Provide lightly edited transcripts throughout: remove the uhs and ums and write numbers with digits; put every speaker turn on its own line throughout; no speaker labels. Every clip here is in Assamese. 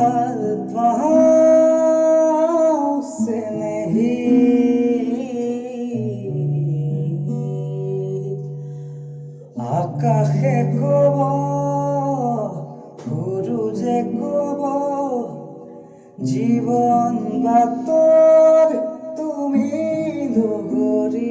ভাল পাওঁ চেনেহী আকাশে কব সূৰুজে কব জীৱন বাতৰ তুমি লগৰী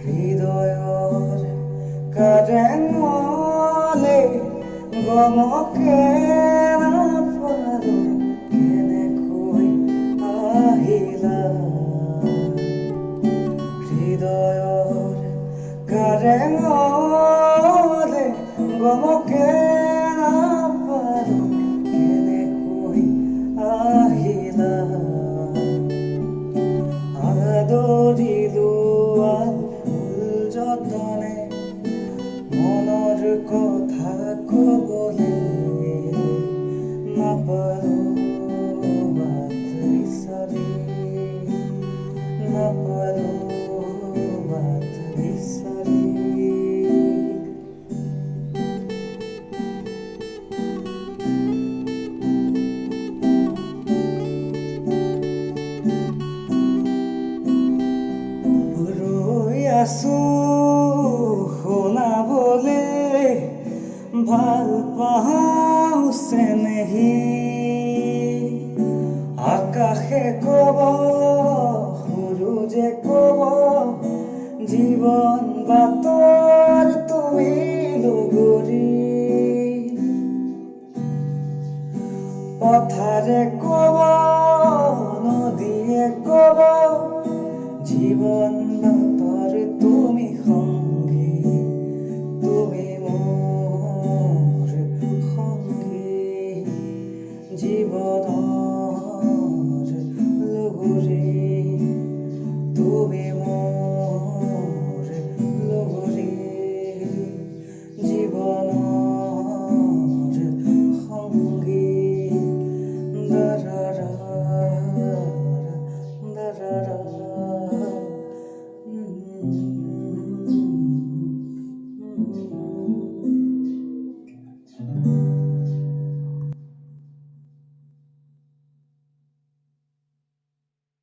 হৃদয়ৰ কাৰেঙলে গমকে নাপালো কেনেকৈ আহিলা হৃদয়ৰ কাৰেঙলে গমকে নাপালো কেনেকৈ আহিলা আদৰিলো যতনে মনৰ কথা কবলে নাপালো বাট বিচাৰি নাপালো বাট বিচাৰি ৰৈ আছো শুনাবলে ভাল পাওঁ চেনেহী আকাশে কব সূৰুজে কব জীৱন বাতৰ তুমি লগৰী পথাৰে কব নদীয়ে কব জীৱন